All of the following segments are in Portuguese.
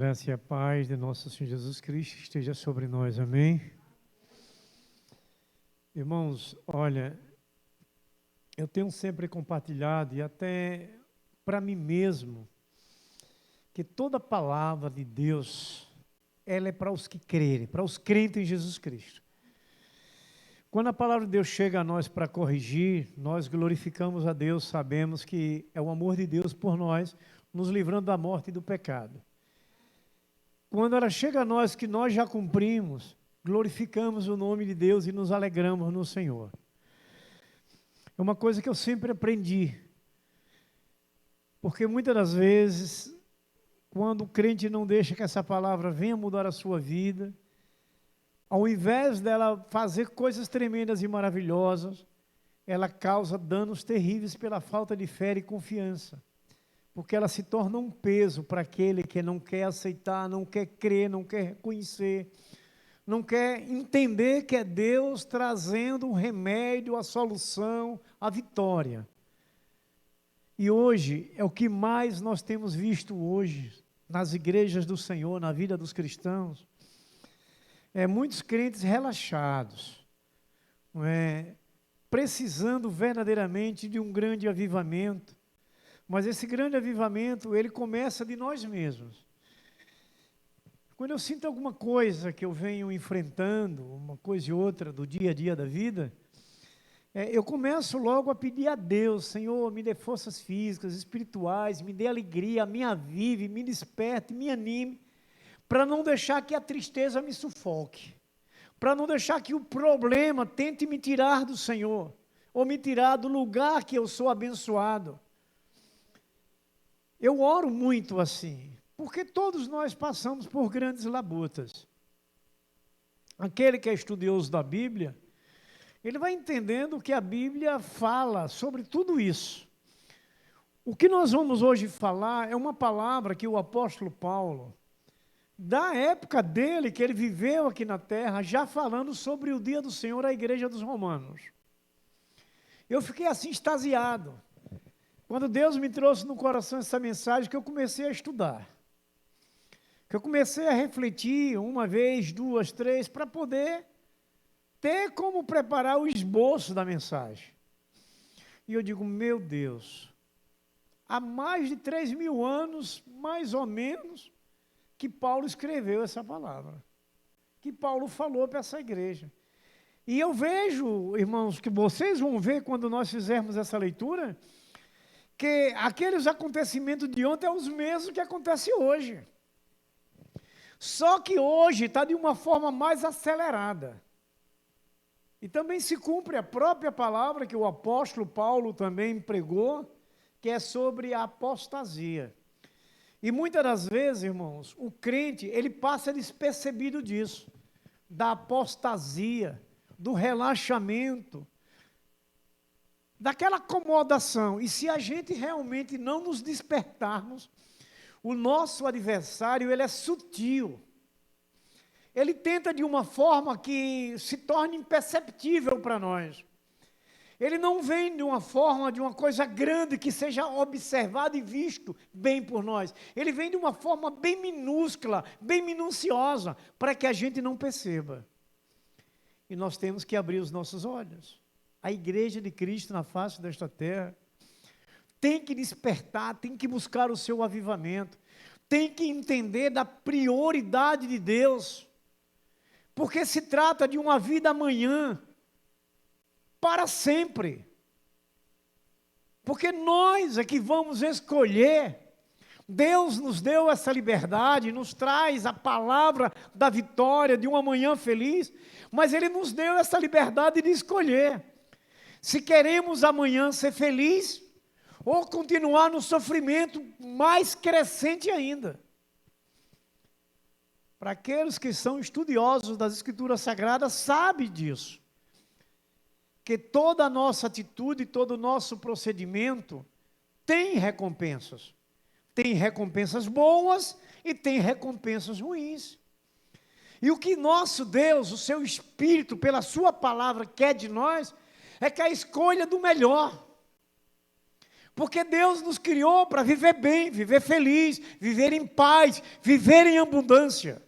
Graça e a paz de nosso Senhor Jesus Cristo esteja sobre nós, amém? Irmãos, olha, eu tenho sempre compartilhado, e até para mim mesmo, que toda palavra de Deus, ela é para os que crerem, para os crentes em Jesus Cristo. Quando a palavra de Deus chega a nós para corrigir, nós glorificamos a Deus, sabemos que é o amor de Deus por nós, nos livrando da morte e do pecado. Quando ela chega a nós, que nós já cumprimos, glorificamos o nome de Deus e nos alegramos no Senhor. É uma coisa que eu sempre aprendi, porque muitas das vezes, quando o crente não deixa que essa palavra venha mudar a sua vida, ao invés dela fazer coisas tremendas e maravilhosas, ela causa danos terríveis pela falta de fé e confiança. Porque ela se torna um peso para aquele que não quer aceitar, não quer crer, não quer reconhecer, não quer entender que é Deus trazendo o remédio, a solução, a vitória. E hoje, é o que mais nós temos visto hoje, nas igrejas do Senhor, na vida dos cristãos, muitos crentes relaxados, precisando verdadeiramente de um grande avivamento. Mas esse grande avivamento, ele começa de nós mesmos. Quando eu sinto alguma coisa que eu venho enfrentando, uma coisa e outra do dia a dia da vida, eu começo logo a pedir a Deus: Senhor, me dê forças físicas, espirituais, me dê alegria, me avive, me desperte, me anime, para não deixar que a tristeza me sufoque, para não deixar que o problema tente me tirar do Senhor, ou me tirar do lugar que eu sou abençoado. Eu oro muito assim, porque todos nós passamos por grandes labutas. Aquele que é estudioso da Bíblia, ele vai entendendo que a Bíblia fala sobre tudo isso. O que nós vamos hoje falar é uma palavra que o apóstolo Paulo, da época dele, que ele viveu aqui na terra, já falando sobre o dia do Senhor à igreja dos romanos. Eu fiquei assim extasiado. Quando Deus me trouxe no coração essa mensagem, que eu comecei a estudar, que eu comecei a refletir uma vez, duas, três, para poder ter como preparar o esboço da mensagem. E eu digo, meu Deus, há mais de 3.000 anos, mais ou menos, que Paulo escreveu essa palavra, que Paulo falou para essa igreja. E eu vejo, irmãos, que vocês vão ver quando nós fizermos essa leitura, que aqueles acontecimentos de ontem são os mesmos que acontecem hoje. Só que hoje está de uma forma mais acelerada. E também se cumpre a própria palavra que o apóstolo Paulo também pregou, que é sobre a apostasia. E muitas das vezes, irmãos, o crente, ele passa despercebido disso, da apostasia, do relaxamento, daquela acomodação. E se a gente realmente não nos despertarmos, o nosso adversário, ele é sutil. Ele tenta de uma forma que se torne imperceptível para nós. Ele não vem de uma forma, de uma coisa grande que seja observado e visto bem por nós. Ele vem de uma forma bem minúscula, bem minuciosa, para que a gente não perceba. E nós temos que abrir os nossos olhos. A igreja de Cristo na face desta terra tem que despertar, tem que buscar o seu avivamento, tem que entender da prioridade de Deus, porque se trata de uma vida amanhã, para sempre, porque nós é que vamos escolher. Deus nos deu essa liberdade, nos traz a palavra da vitória, de um amanhã feliz, mas Ele nos deu essa liberdade de escolher. Se queremos amanhã ser feliz, ou continuar no sofrimento mais crescente ainda. Para aqueles que são estudiosos das Escrituras Sagradas, sabem disso. Que toda a nossa atitude, todo o nosso procedimento tem recompensas. Tem recompensas boas e tem recompensas ruins. E o que nosso Deus, o seu Espírito, pela sua palavra, quer de nós, é que a escolha do melhor. Porque Deus nos criou para viver bem, viver feliz, viver em paz, viver em abundância.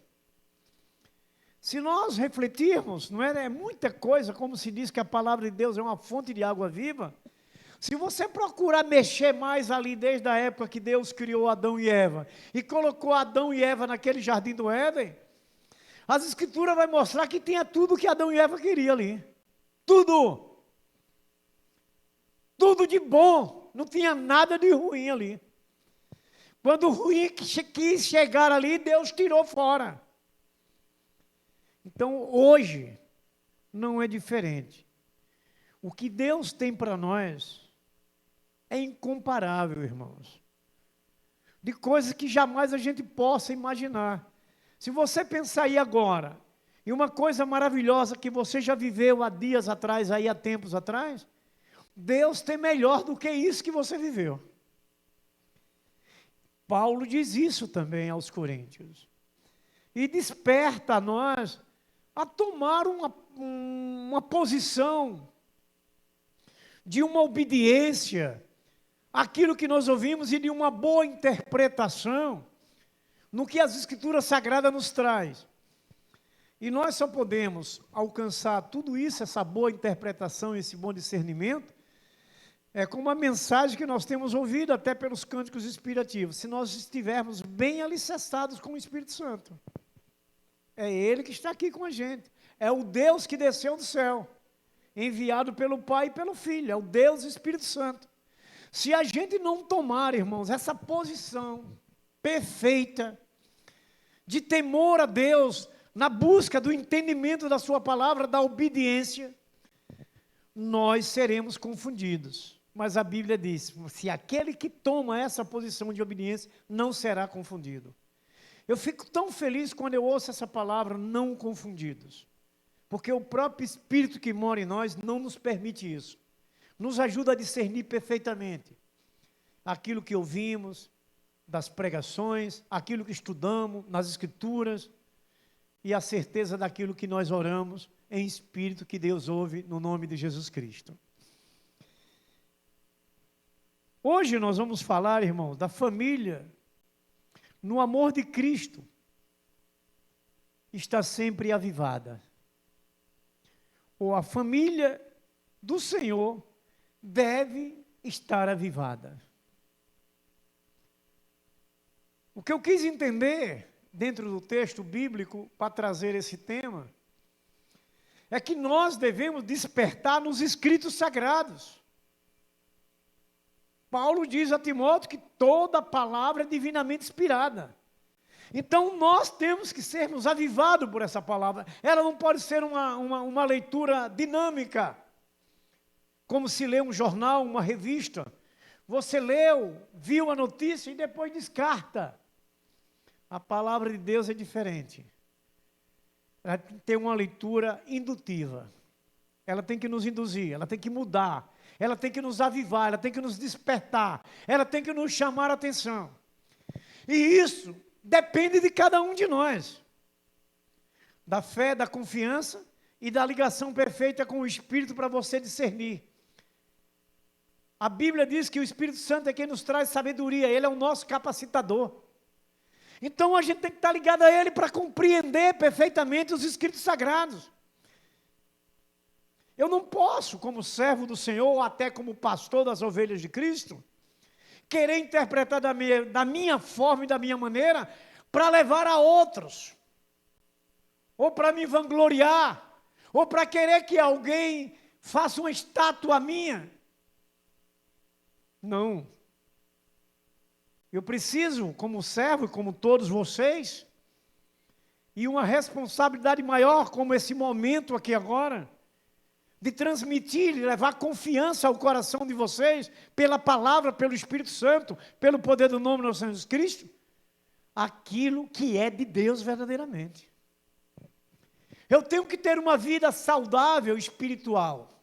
Se nós refletirmos, não é muita coisa, como se diz que a palavra de Deus é uma fonte de água viva. Se você procurar mexer mais ali desde a época que Deus criou Adão e Eva e colocou Adão e Eva naquele jardim do Éden, as escrituras vão mostrar que tinha tudo que Adão e Eva queriam ali. Tudo. Tudo de bom. Não tinha nada de ruim ali. Quando o ruim quis chegar ali, Deus tirou fora. Então, hoje, não é diferente. O que Deus tem para nós é incomparável, irmãos. De coisas que jamais a gente possa imaginar. Se você pensar aí agora, em uma coisa maravilhosa que você já viveu há dias atrás, aí há tempos atrás, Deus tem melhor do que isso que você viveu. Paulo diz isso também aos Coríntios. E desperta a nós a tomar uma posição de uma obediência àquilo que nós ouvimos e de uma boa interpretação no que as Escrituras Sagradas nos traz. E nós só podemos alcançar tudo isso, essa boa interpretação, esse bom discernimento, com uma mensagem que nós temos ouvido até pelos cânticos inspirativos, se nós estivermos bem alicerçados com o Espírito Santo. É Ele que está aqui com a gente. É o Deus que desceu do céu, enviado pelo Pai e pelo Filho. É o Deus Espírito Santo. Se a gente não tomar, irmãos, essa posição perfeita de temor a Deus, na busca do entendimento da sua palavra, da obediência, nós seremos confundidos. Mas a Bíblia diz, se aquele que toma essa posição de obediência não será confundido. Eu fico tão feliz quando eu ouço essa palavra, não confundidos. Porque o próprio Espírito que mora em nós não nos permite isso. Nos ajuda a discernir perfeitamente aquilo que ouvimos, das pregações, aquilo que estudamos nas Escrituras e a certeza daquilo que nós oramos em Espírito que Deus ouve no nome de Jesus Cristo. Hoje nós vamos falar, irmãos, da família no amor de Cristo, está sempre avivada. Ou a família do Senhor deve estar avivada. O que eu quis entender dentro do texto bíblico para trazer esse tema é que nós devemos despertar nos escritos sagrados. Paulo diz a Timóteo que toda palavra é divinamente inspirada. Então, nós temos que sermos avivados por essa palavra. Ela não pode ser uma leitura dinâmica, como se lê um jornal, uma revista. Você leu, viu a notícia e depois descarta. A palavra de Deus é diferente. Ela tem que ter uma leitura indutiva. Ela tem que nos induzir, ela tem que mudar. Ela tem que nos avivar, ela tem que nos despertar, ela tem que nos chamar a atenção. E isso depende de cada um de nós. Da fé, da confiança e da ligação perfeita com o Espírito para você discernir. A Bíblia diz que o Espírito Santo é quem nos traz sabedoria, ele é o nosso capacitador. Então a gente tem que estar ligado a ele para compreender perfeitamente os Escritos Sagrados. Eu não posso, como servo do Senhor, ou até como pastor das ovelhas de Cristo, querer interpretar da minha forma e da minha maneira para levar a outros, ou para me vangloriar, ou para querer que alguém faça uma estátua minha. Não. Eu preciso, como servo, como todos vocês, e uma responsabilidade maior, como esse momento aqui agora, de transmitir e levar confiança ao coração de vocês, pela palavra, pelo Espírito Santo, pelo poder do nome do nosso Senhor Jesus Cristo, aquilo que é de Deus verdadeiramente. Eu tenho que ter uma vida saudável espiritual,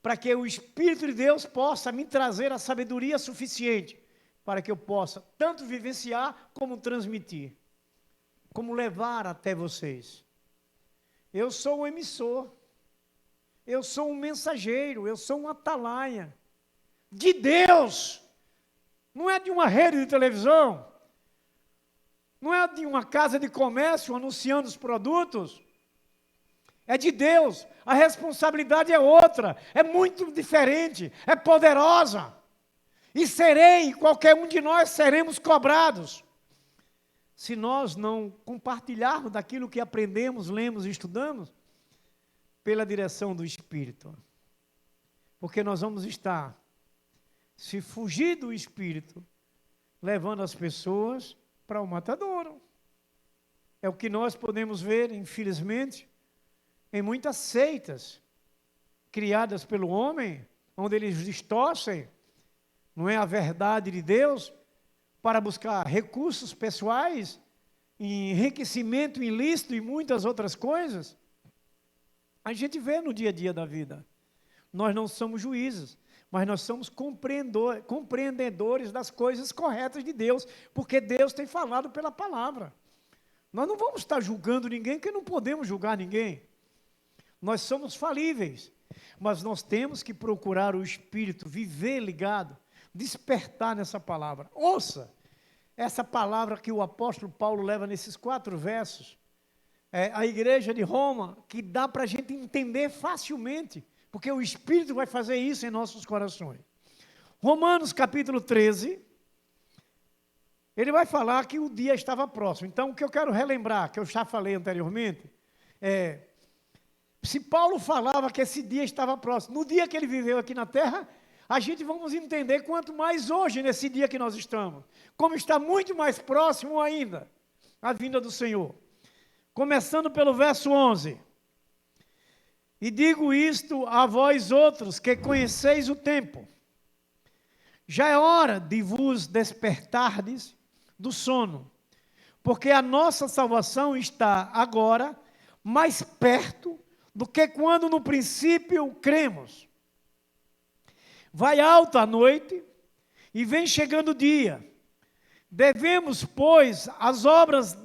para que o Espírito de Deus possa me trazer a sabedoria suficiente, para que eu possa tanto vivenciar, como transmitir, como levar até vocês. Eu sou um emissor, eu sou um mensageiro, eu sou um atalaia. de Deus. Não é de uma rede de televisão. Não é de uma casa de comércio anunciando os produtos. É de Deus. A responsabilidade é outra. É muito diferente. É poderosa. E qualquer um de nós seremos cobrados. Se nós não compartilharmos daquilo que aprendemos, lemos e estudamos, pela direção do Espírito. Porque nós vamos estar, se fugir do Espírito, levando as pessoas para o matadouro. É o que nós podemos ver, infelizmente, em muitas seitas criadas pelo homem, onde eles distorcem, não é a verdade de Deus, para buscar recursos pessoais, enriquecimento ilícito e muitas outras coisas. A gente vê no dia a dia da vida. Nós não somos juízes, mas nós somos compreendedores das coisas corretas de Deus, porque Deus tem falado pela palavra. Nós não vamos estar julgando ninguém, porque não podemos julgar ninguém. Nós somos falíveis, mas nós temos que procurar o Espírito, viver ligado, despertar nessa palavra. Ouça essa palavra que o apóstolo Paulo leva nesses 4 versos. A igreja de Roma, que dá para a gente entender facilmente, porque o Espírito vai fazer isso em nossos corações. Romanos capítulo 13, ele vai falar que o dia estava próximo. Então, o que eu quero relembrar, que eu já falei anteriormente, se Paulo falava que esse dia estava próximo, no dia que ele viveu aqui na terra, a gente vamos entender quanto mais hoje, nesse dia que nós estamos, como está muito mais próximo ainda a vinda do Senhor. Começando pelo verso 11. E digo isto a vós outros, que conheceis o tempo. Já é hora de vos despertardes do sono, porque a nossa salvação está agora mais perto do que quando no princípio cremos. Vai alta a noite e vem chegando o dia. Deixemos, pois, as obras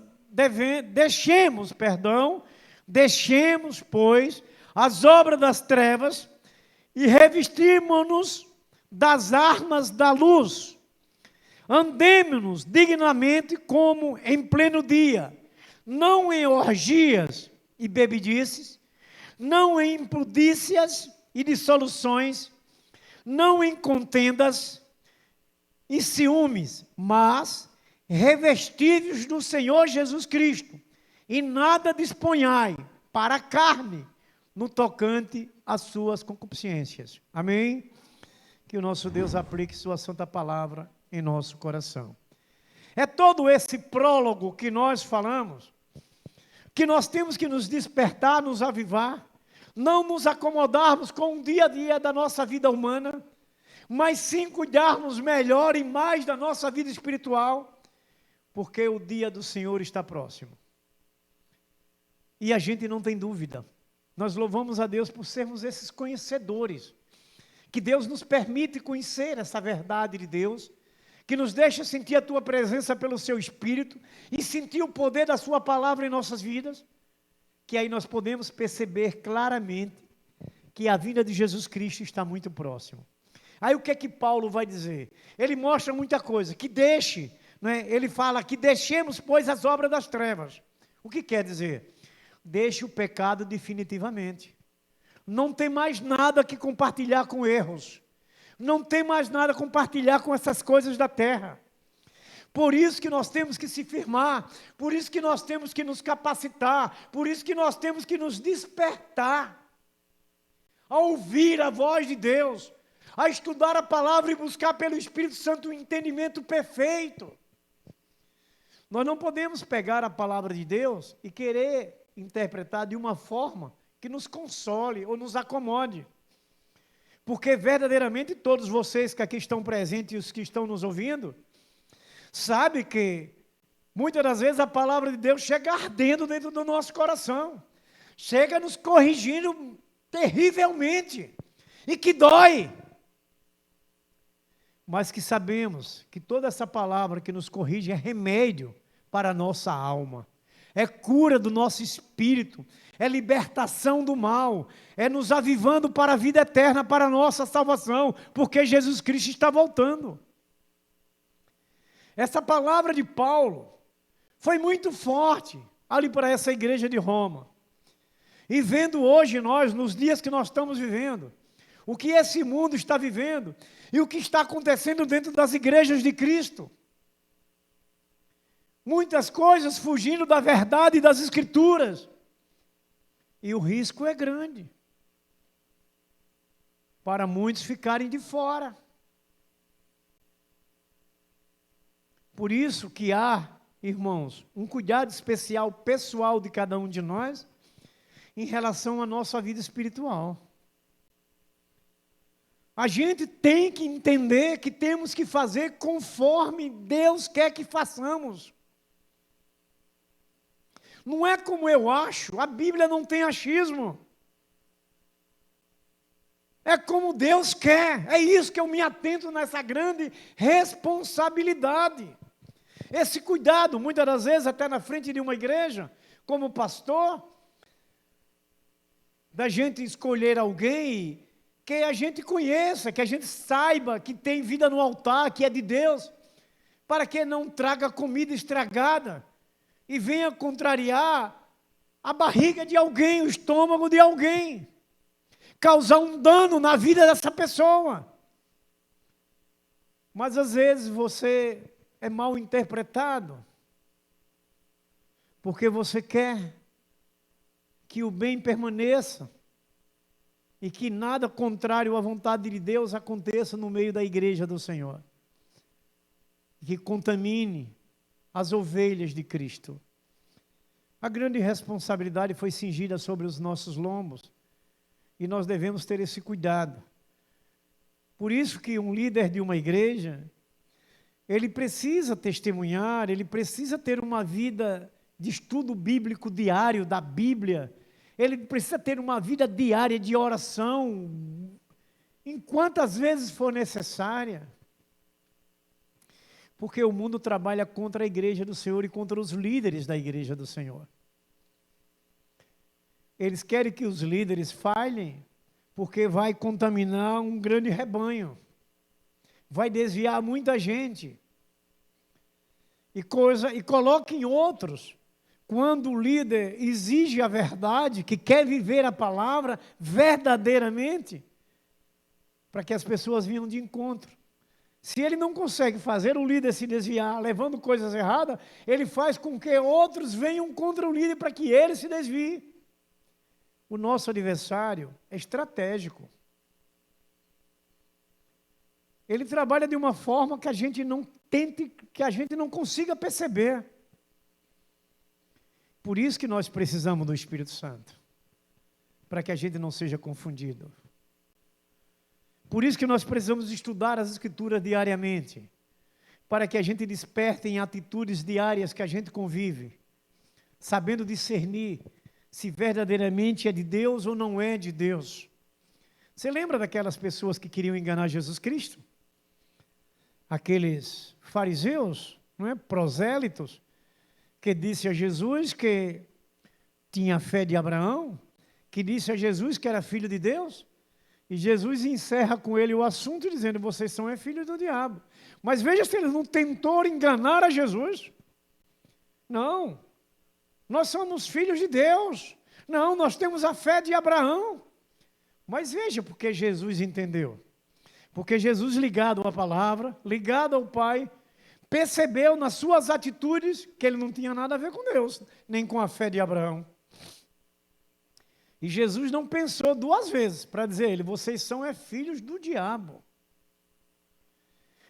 das trevas e revestimos-nos das armas da luz. Andemo-nos dignamente como em pleno dia, não em orgias e bebedices, não em impudícias e dissoluções, não em contendas e ciúmes, mas revestivos do Senhor Jesus Cristo, e nada disponhai para a carne, no tocante às suas concupiscências. Amém? Que o nosso Deus aplique sua santa palavra em nosso coração. É todo esse prólogo que nós falamos, que nós temos que nos despertar, nos avivar, não nos acomodarmos com o dia a dia da nossa vida humana, mas sim cuidarmos melhor e mais da nossa vida espiritual, porque o dia do Senhor está próximo. E a gente não tem dúvida. Nós louvamos a Deus por sermos esses conhecedores, que Deus nos permite conhecer essa verdade de Deus, que nos deixa sentir a Tua presença pelo Seu Espírito e sentir o poder da Sua palavra em nossas vidas, que aí nós podemos perceber claramente que a vinda de Jesus Cristo está muito próximo. Aí o que é que Paulo vai dizer? Ele mostra muita coisa, que deixe, né? Ele fala que deixemos, pois, as obras das trevas. O que quer dizer? Deixe o pecado definitivamente. Não tem mais nada que compartilhar com erros. Não tem mais nada a compartilhar com essas coisas da terra. Por isso que nós temos que se firmar, por isso que nós temos que nos capacitar, por isso que nós temos que nos despertar, a ouvir a voz de Deus, a estudar a palavra e buscar pelo Espírito Santo o entendimento perfeito. Nós não podemos pegar a palavra de Deus e querer interpretar de uma forma que nos console ou nos acomode. Porque verdadeiramente todos vocês que aqui estão presentes e os que estão nos ouvindo, sabem que muitas das vezes a palavra de Deus chega ardendo dentro do nosso coração, chega nos corrigindo terrivelmente e que dói. Mas que sabemos que toda essa palavra que nos corrige é remédio para a nossa alma, é cura do nosso espírito, é libertação do mal, é nos avivando para a vida eterna, para a nossa salvação, porque Jesus Cristo está voltando. Essa palavra de Paulo foi muito forte ali para essa igreja de Roma. E vendo hoje nós, nos dias que nós estamos vivendo, o que esse mundo está vivendo e o que está acontecendo dentro das igrejas de Cristo. Muitas coisas fugindo da verdade e das Escrituras. E o risco é grande para muitos ficarem de fora. Por isso que há, irmãos, um cuidado especial pessoal de cada um de nós em relação à nossa vida espiritual. A gente tem que entender que temos que fazer conforme Deus quer que façamos. Não é como eu acho, a Bíblia não tem achismo. É como Deus quer, é isso que eu me atento nessa grande responsabilidade. Esse cuidado, muitas das vezes até na frente de uma igreja, como pastor, da gente escolher alguém que a gente conheça, que a gente saiba que tem vida no altar, que é de Deus, para que não traga comida estragada e venha contrariar a barriga de alguém, o estômago de alguém, causar um dano na vida dessa pessoa. Mas às vezes você é mal interpretado, porque você quer que o bem permaneça e que nada contrário à vontade de Deus aconteça no meio da igreja do Senhor, que contamine as ovelhas de Cristo. A grande responsabilidade foi cingida sobre os nossos lombos e nós devemos ter esse cuidado. Por isso que um líder de uma igreja, ele precisa testemunhar, ele precisa ter uma vida de estudo bíblico diário da Bíblia, ele precisa ter uma vida diária de oração, em quantas vezes for necessária, porque o mundo trabalha contra a igreja do Senhor e contra os líderes da igreja do Senhor. Eles querem que os líderes falhem, porque vai contaminar um grande rebanho, vai desviar muita gente, e coloca em outros. Quando o líder exige a verdade, que quer viver a palavra verdadeiramente, para que as pessoas venham de encontro. Se ele não consegue fazer o líder se desviar, levando coisas erradas, ele faz com que outros venham contra o líder para que ele se desvie. O nosso adversário é estratégico. Ele trabalha de uma forma que a gente não consiga perceber. Por isso que nós precisamos do Espírito Santo, para que a gente não seja confundido. Por isso que nós precisamos estudar as Escrituras diariamente, para que a gente desperte em atitudes diárias que a gente convive, sabendo discernir se verdadeiramente é de Deus ou não é de Deus. Você lembra daquelas pessoas que queriam enganar Jesus Cristo? Aqueles fariseus, não é? Prosélitos, que disse a Jesus que tinha a fé de Abraão, que disse a Jesus que era filho de Deus, e Jesus encerra com ele o assunto dizendo, vocês são filhos do diabo. Mas veja se eles não tentou enganar a Jesus. Não, nós somos filhos de Deus. Não, nós temos a fé de Abraão. Mas veja porque Jesus entendeu. Porque Jesus, ligado à palavra, ligado ao Pai, percebeu nas suas atitudes que ele não tinha nada a ver com Deus, nem com a fé de Abraão. E Jesus não pensou duas vezes para dizer a ele, vocês são filhos do diabo.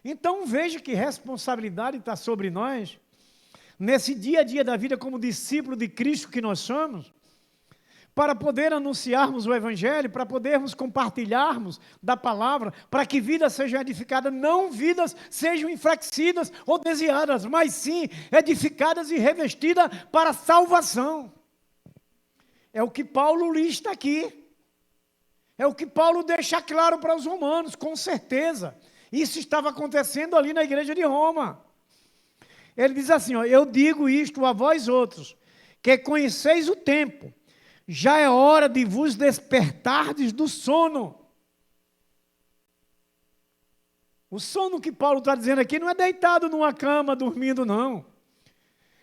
Então veja que responsabilidade está sobre nós, nesse dia a dia da vida como discípulo de Cristo que nós somos, para poder anunciarmos o Evangelho, para podermos compartilharmos da palavra, para que vidas sejam edificadas, não vidas sejam enfraquecidas ou desviadas, mas sim edificadas e revestidas para a salvação. É o que Paulo lista aqui. É o que Paulo deixa claro para os romanos, com certeza. Isso estava acontecendo ali na igreja de Roma. Ele diz assim, eu digo isto a vós outros, que conheceis o tempo, já é hora de vos despertardes do sono. O sono que Paulo está dizendo aqui não é deitado numa cama, dormindo, não.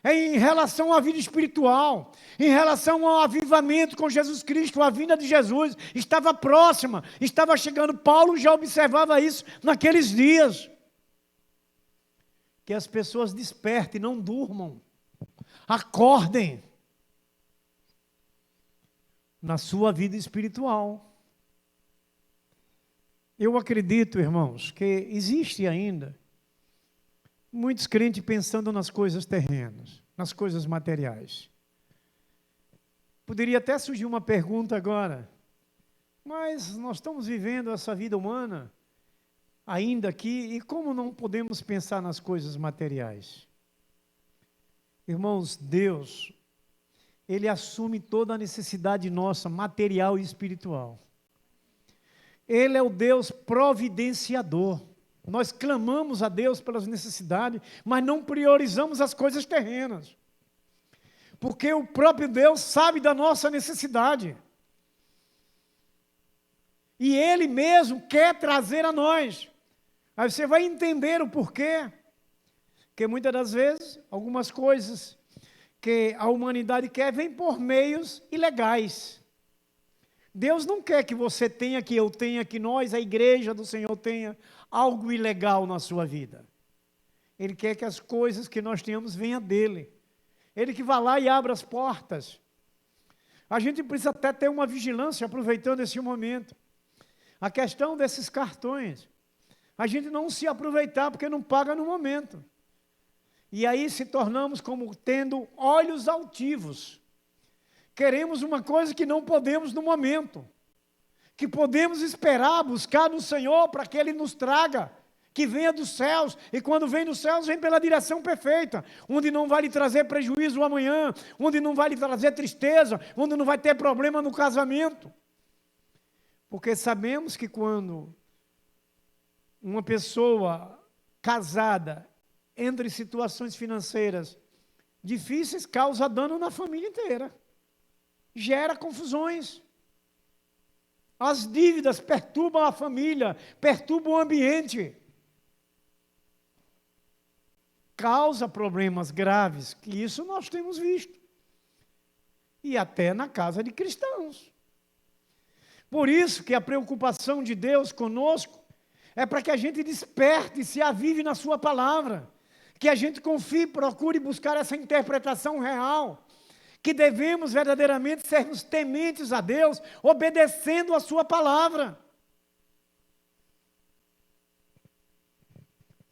É em relação à vida espiritual, em relação ao avivamento com Jesus Cristo, a vinda de Jesus estava próxima, estava chegando. Paulo já observava isso naqueles dias. Que as pessoas despertem, não durmam, acordem na sua vida espiritual. Eu acredito, irmãos, que existe ainda muitos crentes pensando nas coisas terrenas, nas coisas materiais. Poderia até surgir uma pergunta agora, mas nós estamos vivendo essa vida humana ainda aqui, e como não podemos pensar nas coisas materiais? Irmãos, Deus, Ele assume toda a necessidade nossa, material e espiritual. Ele é o Deus providenciador. Nós clamamos a Deus pelas necessidades, mas não priorizamos as coisas terrenas. Porque o próprio Deus sabe da nossa necessidade. E Ele mesmo quer trazer a nós. Aí você vai entender o porquê. Porque muitas das vezes, algumas coisas que a humanidade quer vêm por meios ilegais. Deus não quer que você tenha, que eu tenha, que nós, a igreja do Senhor, tenha algo ilegal na sua vida. Ele quer que as coisas que nós tenhamos venham dEle. Ele que vá lá e abra as portas. A gente precisa até ter uma vigilância, aproveitando esse momento. A questão desses cartões, a gente não se aproveitar porque não paga no momento. E aí se tornamos como tendo olhos altivos. Queremos uma coisa que não podemos no momento, que podemos esperar, buscar no Senhor para que Ele nos traga, que venha dos céus, e quando vem dos céus, vem pela direção perfeita, onde não vai lhe trazer prejuízo amanhã, onde não vai lhe trazer tristeza, onde não vai ter problema no casamento. Porque sabemos que quando uma pessoa casada entra em situações financeiras difíceis, causa dano na família inteira. Gera confusões. As dívidas perturbam a família, perturbam o ambiente. Causa problemas graves, que isso nós temos visto. E até na casa de cristãos. Por isso que a preocupação de Deus conosco é para que a gente desperte e se avive na sua palavra. Que a gente confie, procure buscar essa interpretação real. Que devemos verdadeiramente sermos tementes a Deus, obedecendo a sua palavra.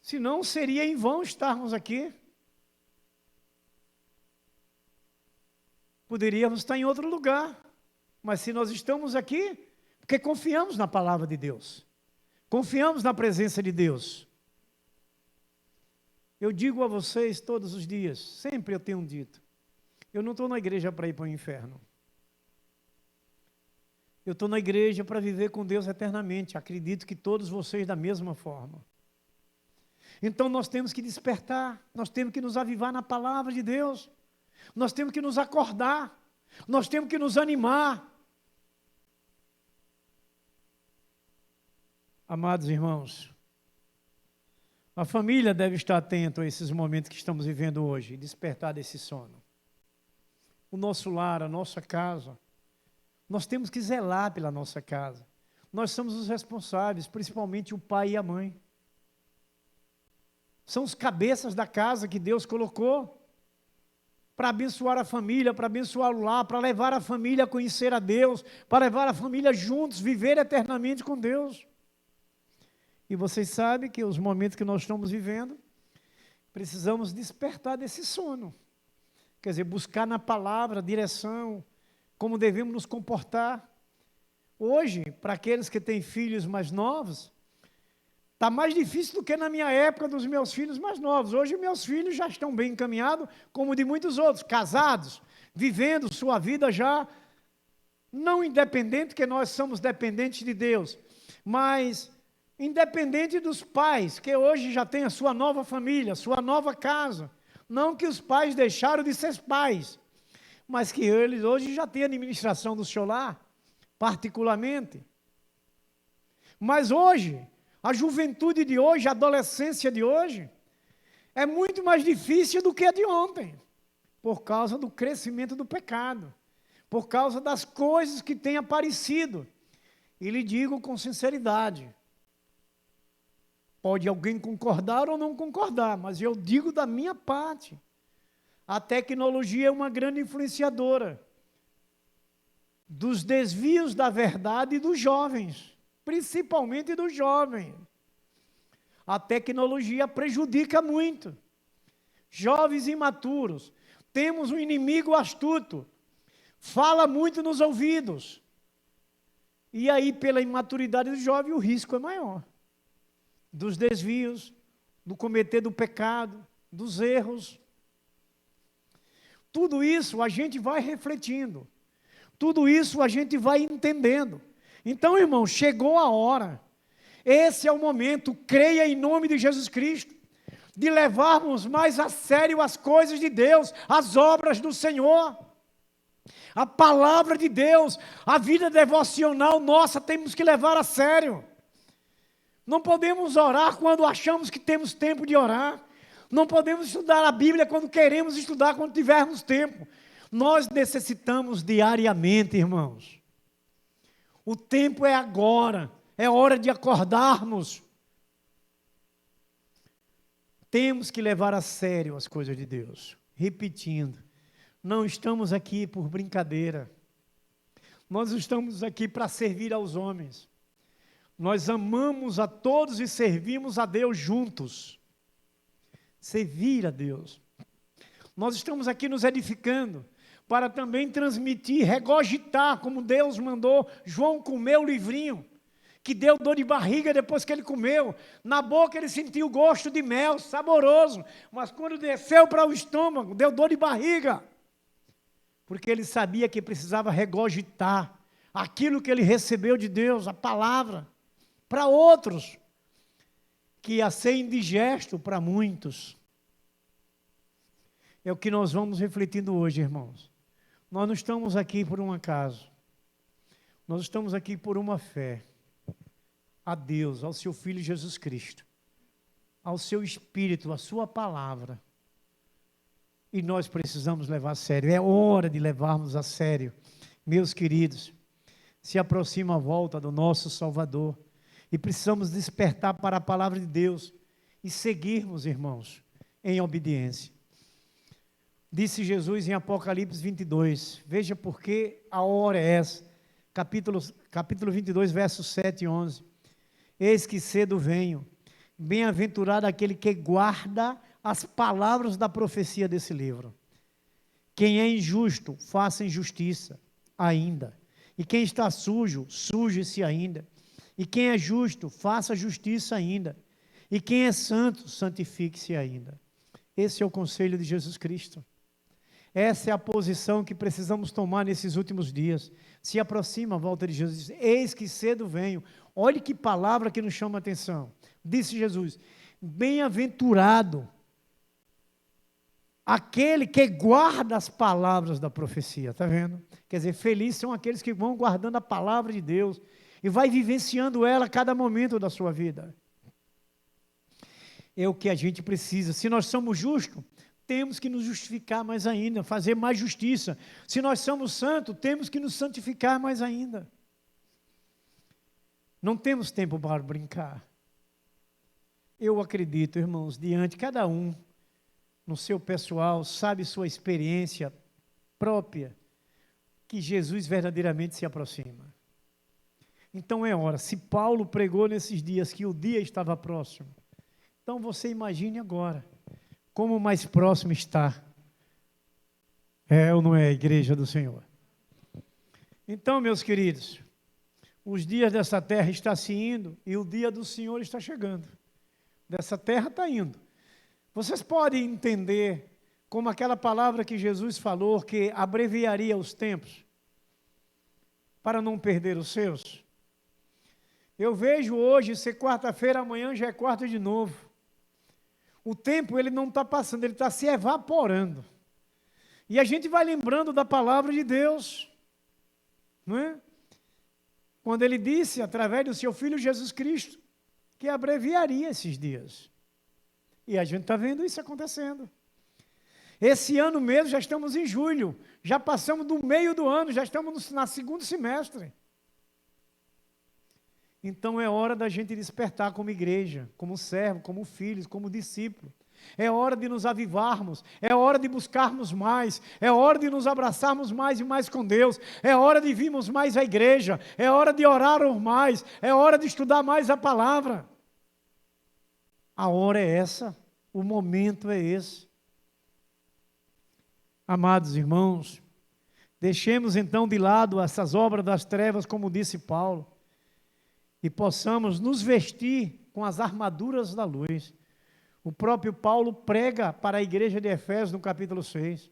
Senão seria em vão estarmos aqui. Poderíamos estar em outro lugar, mas se nós estamos aqui, porque confiamos na palavra de Deus, confiamos na presença de Deus. Eu digo a vocês todos os dias, sempre eu tenho dito, eu não estou na igreja para ir para o inferno. Eu estou na igreja para viver com Deus eternamente. Acredito que todos vocês da mesma forma. Então nós temos que despertar, nós temos que nos avivar na palavra de Deus. Nós temos que nos acordar, nós temos que nos animar. Amados irmãos, a família deve estar atenta a esses momentos que estamos vivendo hoje, e despertar desse sono. O nosso lar, a nossa casa, nós temos que zelar pela nossa casa. Nós somos os responsáveis, principalmente o pai e a mãe. São os cabeças da casa que Deus colocou para abençoar a família, para abençoar o lar, para levar a família a conhecer a Deus, para levar a família juntos, viver eternamente com Deus. E vocês sabem que os momentos que nós estamos vivendo, precisamos despertar desse sono. Quer dizer, buscar na palavra a direção, como devemos nos comportar. Hoje, para aqueles que têm filhos mais novos, está mais difícil do que na minha época dos meus filhos mais novos. Hoje meus filhos já estão bem encaminhados, como de muitos outros, casados, vivendo sua vida já, não independente, que nós somos dependentes de Deus, mas independente dos pais, que hoje já têm a sua nova família, sua nova casa. Não que os pais deixaram de ser pais, mas que eles hoje já têm administração do seu lar, particularmente. Mas hoje, a juventude de hoje, a adolescência de hoje, é muito mais difícil do que a de ontem, por causa do crescimento do pecado, por causa das coisas que têm aparecido. E lhe digo com sinceridade, pode alguém concordar ou não concordar, mas eu digo da minha parte, a tecnologia é uma grande influenciadora dos desvios da verdade dos jovens, principalmente dos jovens. A tecnologia prejudica muito. Jovens imaturos, temos um inimigo astuto, fala muito nos ouvidos. E aí, pela imaturidade do jovem, o risco é maior. Dos desvios, do cometer do pecado, dos erros. Tudo isso a gente vai refletindo. Tudo isso a gente vai entendendo. Então, irmão, chegou a hora. Esse é o momento, creia em nome de Jesus Cristo, de levarmos mais a sério as coisas de Deus, as obras do Senhor, a palavra de Deus, a vida devocional nossa, temos que levar a sério. Não podemos orar quando achamos que temos tempo de orar. Não podemos estudar a Bíblia quando queremos estudar, quando tivermos tempo. Nós necessitamos diariamente, irmãos. O tempo é agora, é hora de acordarmos. Temos que levar a sério as coisas de Deus. Repetindo, não estamos aqui por brincadeira. Nós estamos aqui para servir aos homens. Nós amamos a todos e servimos a Deus juntos. Servir a Deus. Nós estamos aqui nos edificando para também transmitir, regurgitar, como Deus mandou João comer o livrinho, que deu dor de barriga depois que ele comeu. Na boca ele sentiu o gosto de mel, saboroso, mas quando desceu para o estômago, deu dor de barriga, porque ele sabia que precisava regurgitar aquilo que ele recebeu de Deus, a palavra, para outros, que ia ser indigesto para muitos. É o que nós vamos refletindo hoje, irmãos. Nós não estamos aqui por um acaso. Nós estamos aqui por uma fé a Deus, ao seu Filho Jesus Cristo, ao seu Espírito, à sua palavra. E nós precisamos levar a sério. É hora de levarmos a sério. Meus queridos, se aproxima a volta do nosso Salvador. E precisamos despertar para a palavra de Deus e seguirmos, irmãos, em obediência. Disse Jesus em Apocalipse 22, veja porque a hora é essa, capítulo 22, versos 7 e 11. Eis que cedo venho, bem-aventurado aquele que guarda as palavras da profecia desse livro. Quem é injusto, faça injustiça ainda. E quem está sujo, suje-se ainda. E quem é justo, faça justiça ainda. E quem é santo, santifique-se ainda. Esse é o conselho de Jesus Cristo. Essa é a posição que precisamos tomar nesses últimos dias. Se aproxima a volta de Jesus. Eis que cedo venho. Olhe que palavra que nos chama a atenção. Disse Jesus, bem-aventurado aquele que guarda as palavras da profecia. Está vendo? Quer dizer, felizes são aqueles que vão guardando a palavra de Deus e vai vivenciando ela a cada momento da sua vida. É o que a gente precisa. Se nós somos justos, temos que nos justificar mais ainda, fazer mais justiça. Se nós somos santos, temos que nos santificar mais ainda. Não temos tempo para brincar. Eu acredito, irmãos, diante, cada um, no seu pessoal, sabe sua experiência própria, que Jesus verdadeiramente se aproxima. Então é hora. Se Paulo pregou nesses dias que o dia estava próximo, então você imagine agora, como mais próximo está. É ou não é a igreja do Senhor? Então, meus queridos, os dias dessa terra estão se indo e o dia do Senhor está chegando. Dessa terra está indo. Vocês podem entender como aquela palavra que Jesus falou, que abreviaria os tempos, para não perder os seus? Eu vejo hoje ser quarta-feira, amanhã já é quarta de novo. O tempo ele não está passando, ele está se evaporando. E a gente vai lembrando da palavra de Deus, não é? Quando ele disse, através do seu Filho Jesus Cristo, que abreviaria esses dias. E a gente está vendo isso acontecendo. Esse ano mesmo, já estamos em julho, já passamos do meio do ano, já estamos no segundo semestre. Então é hora da gente despertar como igreja, como servo, como filhos, como discípulo. É hora de nos avivarmos, é hora de buscarmos mais, é hora de nos abraçarmos mais e mais com Deus, é hora de virmos mais à igreja, é hora de orar mais, é hora de estudar mais a palavra. A hora é essa, o momento é esse. Amados irmãos, deixemos então de lado essas obras das trevas, como disse Paulo, e possamos nos vestir com as armaduras da luz. O próprio Paulo prega para a igreja de Efésios, no capítulo 6,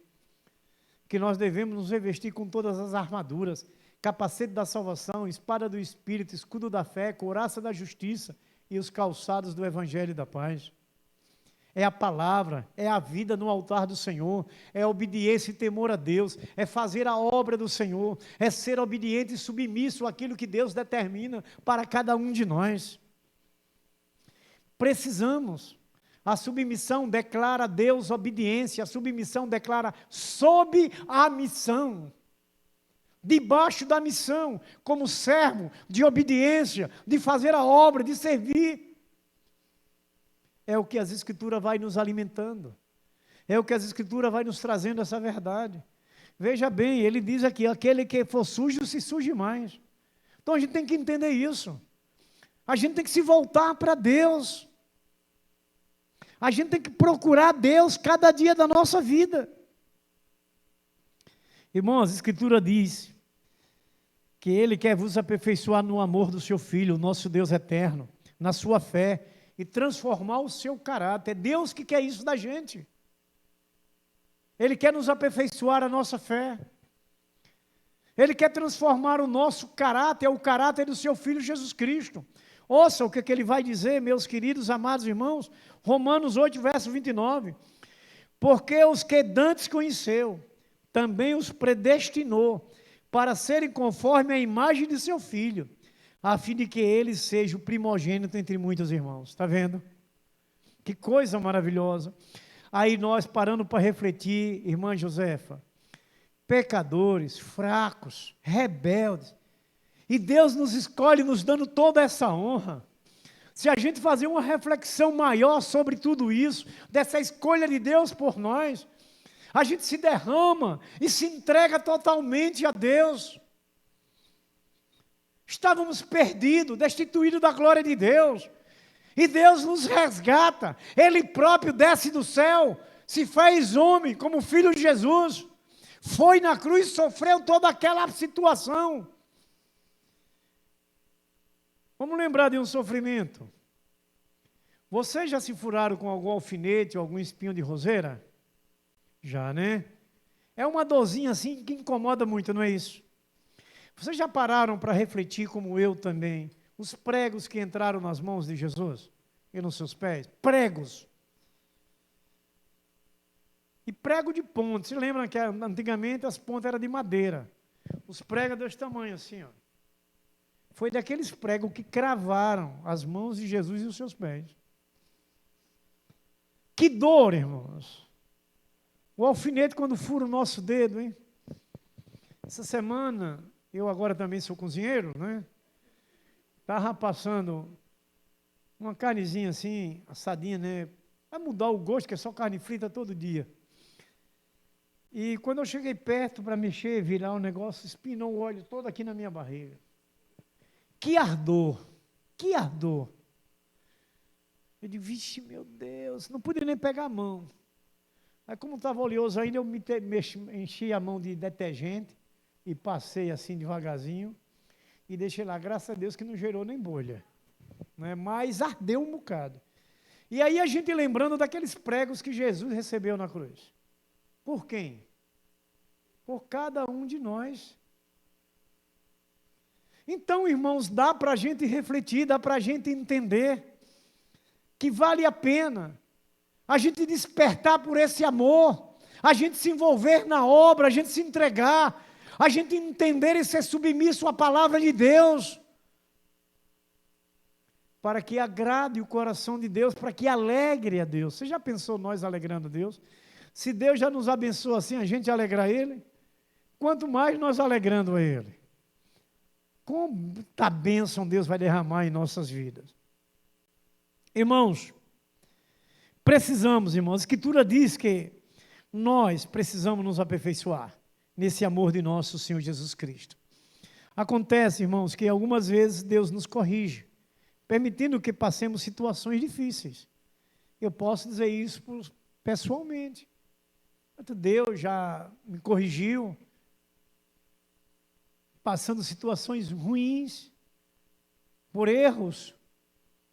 que nós devemos nos revestir com todas as armaduras, capacete da salvação, espada do Espírito, escudo da fé, couraça da justiça e os calçados do Evangelho da paz. É a palavra, é a vida no altar do Senhor, é a obediência e temor a Deus, é fazer a obra do Senhor, é ser obediente e submisso àquilo que Deus determina para cada um de nós. Precisamos. A submissão declara a Deus obediência, a submissão declara sob a missão, debaixo da missão, como servo de obediência, de fazer a obra, de servir. É o que as Escrituras vai nos alimentando, é o que as Escrituras vai nos trazendo essa verdade. Veja bem, ele diz aqui, aquele que for sujo, se suje mais. Então a gente tem que entender isso, a gente tem que se voltar para Deus. A gente tem que procurar Deus cada dia da nossa vida. Irmãos, a Escritura diz que Ele quer vos aperfeiçoar no amor do seu Filho, o nosso Deus eterno, na sua fé, e transformar o seu caráter. É Deus que quer isso da gente. Ele quer nos aperfeiçoar a nossa fé. Ele quer transformar o nosso caráter, o caráter do seu Filho Jesus Cristo. Ouça o que ele vai dizer, meus queridos, amados irmãos, Romanos 8, verso 29. Porque os que dantes conheceu, também os predestinou, para serem conforme a imagem de seu Filho, a fim de que ele seja o primogênito entre muitos irmãos. Está vendo? Que coisa maravilhosa. Aí nós parando para refletir, irmã Josefa, pecadores, fracos, rebeldes, e Deus nos escolhe nos dando toda essa honra. Se a gente fazer uma reflexão maior sobre tudo isso, dessa escolha de Deus por nós, a gente se derrama e se entrega totalmente a Deus. Estávamos perdidos, destituídos da glória de Deus, e Deus nos resgata. Ele próprio desce do céu, se fez homem como o Filho de Jesus, foi na cruz, sofreu toda aquela situação. Vamos lembrar de um sofrimento. Vocês já se furaram com algum alfinete ou algum espinho de roseira? Já, né? É uma dorzinha assim que incomoda muito, não é isso? Vocês já pararam para refletir, como eu também, os pregos que entraram nas mãos de Jesus e nos seus pés? Pregos. E prego de ponte. Você lembra que antigamente as pontas eram de madeira? Os pregos desse tamanho assim, ó. Foi daqueles pregos que cravaram as mãos de Jesus e os seus pés. Que dor, irmãos. O alfinete quando fura o nosso dedo, hein? Essa semana, eu agora também sou cozinheiro, né? Estava passando uma carnezinha assim, assadinha, né? Vai mudar o gosto, que é só carne frita todo dia. E quando eu cheguei perto para mexer, virar o negócio, espinou o óleo todo aqui na minha barriga. Que ardor, que ardor. Eu digo, vixe, meu Deus, não pude nem pegar a mão. Aí como estava oleoso ainda, eu enchi a mão de detergente e passei assim devagarzinho e deixei lá, graças a Deus que não gerou nem bolha, né? Mas ardeu um bocado. E aí a gente lembrando daqueles pregos que Jesus recebeu na cruz. Por quem? Por cada um de nós. Então, irmãos, dá para a gente refletir, dá para a gente entender que vale a pena a gente despertar por esse amor, a gente se envolver na obra, a gente se entregar, a gente entender e ser submisso à palavra de Deus, para que agrade o coração de Deus, para que alegre a Deus. Você já pensou nós alegrando a Deus? Se Deus já nos abençoa assim, a gente alegra Ele, quanto mais nós alegrando a Ele. Quanta bênção Deus vai derramar em nossas vidas. Irmãos, precisamos, irmãos, a Escritura diz que nós precisamos nos aperfeiçoar nesse amor de nosso Senhor Jesus Cristo. Acontece, irmãos, que algumas vezes Deus nos corrige, permitindo que passemos situações difíceis. Eu posso dizer isso pessoalmente. Deus já me corrigiu, passando situações ruins, por erros,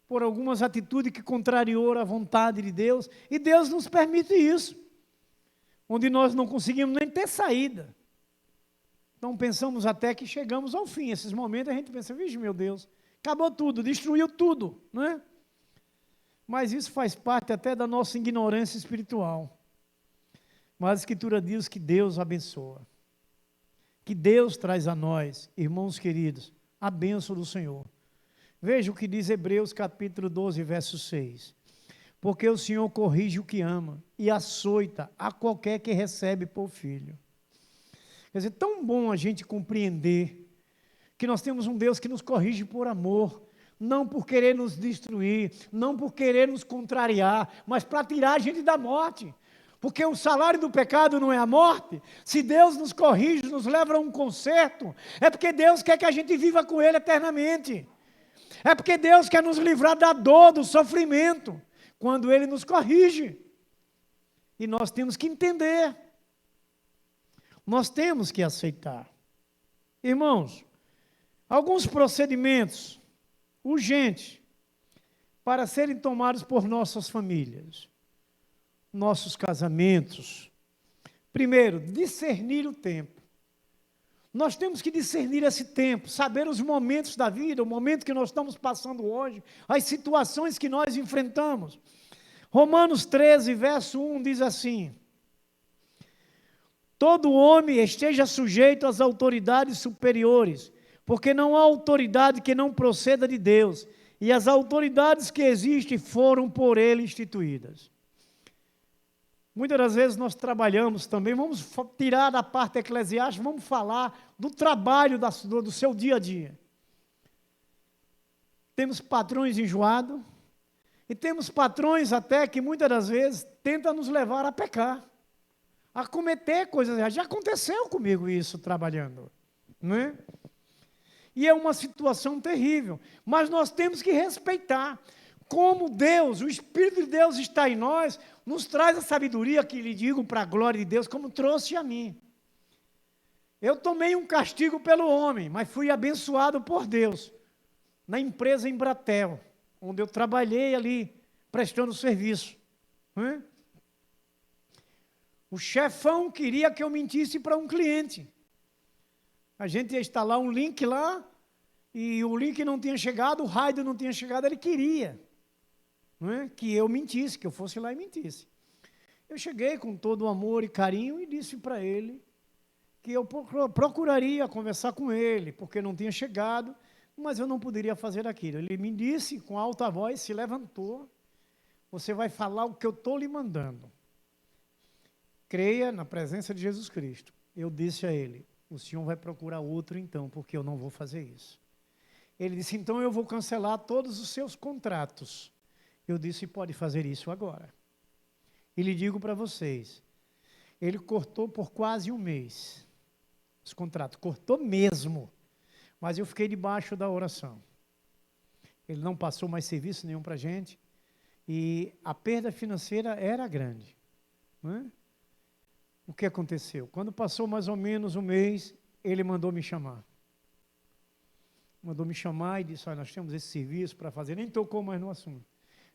por algumas atitudes que contrariou a vontade de Deus, e Deus nos permite isso, onde nós não conseguimos nem ter saída. Então pensamos até que chegamos ao fim. Esses momentos a gente pensa, vixe, meu Deus, acabou tudo, destruiu tudo, não é? Mas isso faz parte até da nossa ignorância espiritual. Mas a Escritura diz que Deus abençoa, que Deus traz a nós, irmãos queridos, a bênção do Senhor. Veja o que diz Hebreus capítulo 12, verso 6. Porque o Senhor corrige o que ama e açoita a qualquer que recebe por filho. Quer dizer, tão bom a gente compreender que nós temos um Deus que nos corrige por amor, não por querer nos destruir, não por querer nos contrariar, mas para tirar a gente da morte. Porque o salário do pecado não é a morte. Se Deus nos corrige, nos leva a um conserto, é porque Deus quer que a gente viva com Ele eternamente. É porque Deus quer nos livrar da dor, do sofrimento, quando Ele nos corrige. E nós temos que entender. Nós temos que aceitar. Irmãos, alguns procedimentos urgentes para serem tomados por nossas famílias, nossos casamentos. Primeiro, discernir o tempo. Nós temos que discernir esse tempo, saber os momentos da vida, o momento que nós estamos passando hoje, as situações que nós enfrentamos. Romanos 13, verso 1 diz assim: todo homem esteja sujeito às autoridades superiores, porque não há autoridade que não proceda de Deus, e as autoridades que existem foram por Ele instituídas. Muitas das vezes nós trabalhamos também, vamos tirar da parte eclesiástica, vamos falar do trabalho do seu dia a dia. Temos patrões enjoados, e temos patrões até que muitas das vezes tentam nos levar a pecar, a cometer coisas erradas. Já aconteceu comigo isso trabalhando, não é? E é uma situação terrível, mas nós temos que respeitar. Como Deus, o Espírito de Deus está em nós, nos traz a sabedoria que lhe digo para a glória de Deus, como trouxe a mim. Eu tomei um castigo pelo homem, mas fui abençoado por Deus, na empresa Embratel, onde eu trabalhei ali, prestando serviço. O chefão queria que eu mentisse para um cliente. A gente ia instalar um link lá, e o link não tinha chegado, o raio não tinha chegado, ele queria. Que eu mentisse, que eu fosse lá e mentisse. Eu cheguei com todo o amor e carinho e disse para ele que eu procuraria conversar com ele, porque não tinha chegado, mas eu não poderia fazer aquilo. Ele me disse com alta voz, se levantou: você vai falar o que eu estou lhe mandando. Creia na presença de Jesus Cristo. Eu disse a ele: o senhor vai procurar outro então, porque eu não vou fazer isso. Ele disse: então eu vou cancelar todos os seus contratos. Eu disse: pode fazer isso agora. E lhe digo para vocês, ele cortou por quase um mês os contratos, cortou mesmo, mas eu fiquei debaixo da oração. Ele não passou mais serviço nenhum para a gente, e a perda financeira era grande. O que aconteceu? Quando passou mais ou menos um mês, ele mandou me chamar. Mandou me chamar e disse: olha, nós temos esse serviço para fazer, nem tocou mais no assunto.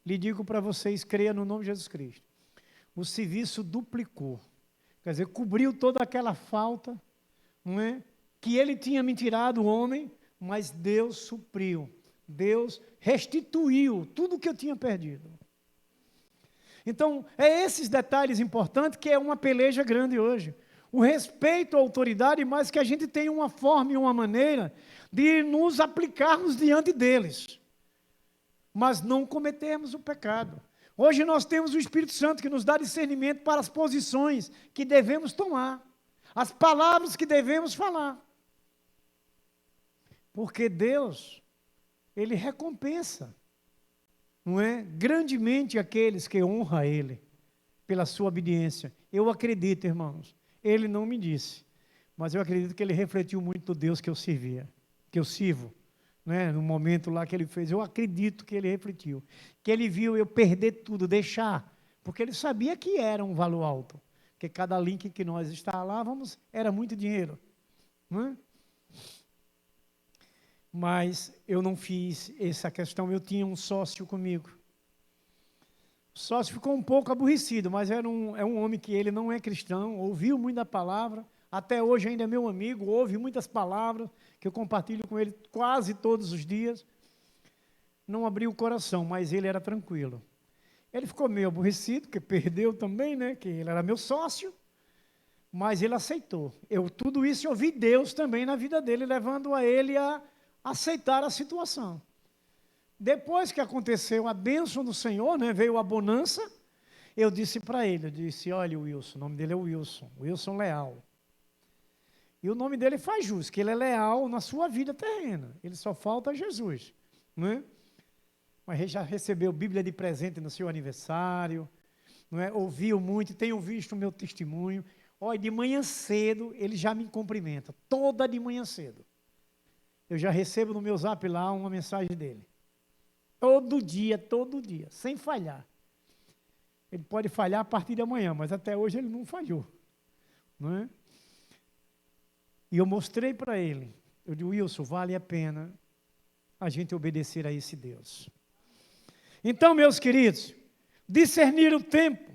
Lhe digo para vocês, creia no nome de Jesus Cristo. O serviço duplicou. Quer dizer, cobriu toda aquela falta, não é? Que ele tinha me tirado, o homem, mas Deus supriu. Deus restituiu tudo que eu tinha perdido. Então, é esses detalhes importantes que é uma peleja grande hoje. O respeito à autoridade, mas que a gente tem uma forma e uma maneira de nos aplicarmos diante deles, mas não cometermos o pecado. Hoje nós temos o Espírito Santo que nos dá discernimento para as posições que devemos tomar, as palavras que devemos falar. Porque Deus, Ele recompensa, não é? Grandemente aqueles que honram Ele pela sua obediência. Eu acredito, irmãos, Ele não me disse, mas eu acredito que Ele refletiu muito do Deus que eu servia, que eu sirvo. No momento lá que ele fez, eu acredito que ele refletiu, que ele viu eu perder tudo, deixar, porque ele sabia que era um valor alto, porque cada link que nós instalávamos era muito dinheiro, não é? Mas eu não fiz essa questão, eu tinha um sócio comigo. O sócio ficou um pouco aborrecido, mas é um homem que ele não é cristão, ouviu muito a palavra, até hoje ainda é meu amigo, ouve muitas palavras, que eu compartilho com ele quase todos os dias. Não abriu o coração, mas ele era tranquilo. Ele ficou meio aborrecido, porque perdeu também, né? Que ele era meu sócio, mas ele aceitou. Tudo isso eu vi Deus também na vida dele, levando a ele a aceitar a situação. Depois que aconteceu a bênção do Senhor, né, veio a bonança, eu disse para ele, olha Wilson, o nome dele é Wilson Leal. E o nome dele faz jus, que ele é leal na sua vida terrena. Ele só falta a Jesus, não é? Mas ele já recebeu Bíblia de presente no seu aniversário, não é? Ouviu muito, tenho visto o meu testemunho. Olha, de manhã cedo ele já me cumprimenta, toda de manhã cedo. Eu já recebo no meu zap lá uma mensagem dele. Todo dia, sem falhar. Ele pode falhar a partir de amanhã, mas até hoje ele não falhou, não é? E eu mostrei para ele, eu digo, Wilson, vale a pena a gente obedecer a esse Deus. Então, meus queridos, discernir o tempo,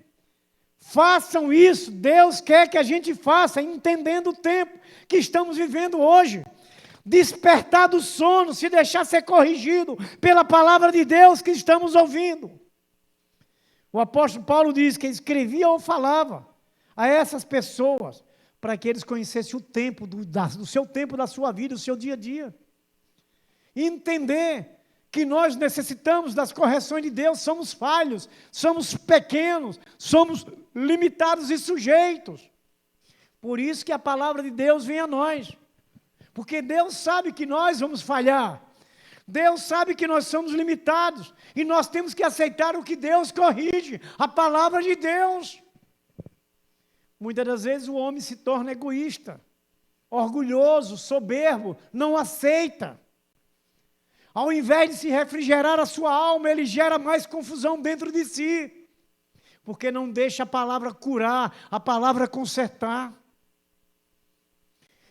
façam isso, Deus quer que a gente faça, entendendo o tempo que estamos vivendo hoje. Despertar do sono, se deixar ser corrigido pela palavra de Deus que estamos ouvindo. O apóstolo Paulo diz que escrevia ou falava a essas pessoas, para que eles conhecessem o tempo, do seu tempo, da sua vida, do seu dia a dia. E entender que nós necessitamos das correções de Deus, somos falhos, somos pequenos, somos limitados e sujeitos. Por isso que a palavra de Deus vem a nós. Porque Deus sabe que nós vamos falhar. Deus sabe que nós somos limitados. E nós temos que aceitar o que Deus corrige, a palavra de Deus. Muitas das vezes o homem se torna egoísta, orgulhoso, soberbo, não aceita. Ao invés de se refrigerar a sua alma, ele gera mais confusão dentro de si, porque não deixa a palavra curar, a palavra consertar.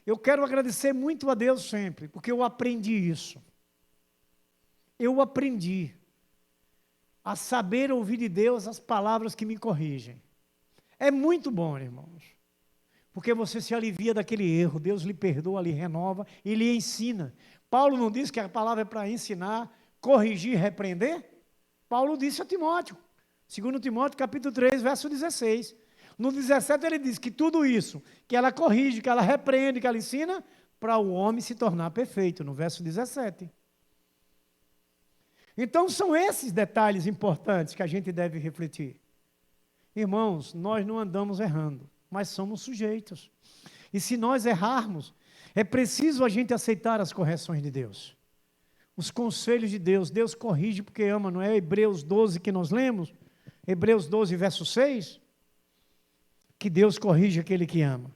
Eu quero agradecer muito a Deus sempre, porque eu aprendi isso. Eu aprendi a saber ouvir de Deus as palavras que me corrigem. É muito bom, irmãos, porque você se alivia daquele erro, Deus lhe perdoa, lhe renova e lhe ensina. Paulo não disse que a palavra é para ensinar, corrigir, repreender? Paulo disse a Timóteo, 2 Timóteo capítulo 3, verso 16. No 17 ele diz que tudo isso, que ela corrige, que ela repreende, que ela ensina, para o homem se tornar perfeito, no verso 17. Então são esses detalhes importantes que a gente deve refletir. Irmãos, nós não andamos errando, mas somos sujeitos. E se nós errarmos, é preciso a gente aceitar as correções de Deus. Os conselhos de Deus. Deus corrige porque ama, não é Hebreus 12 que nós lemos? Hebreus 12, verso 6? Que Deus corrige aquele que ama.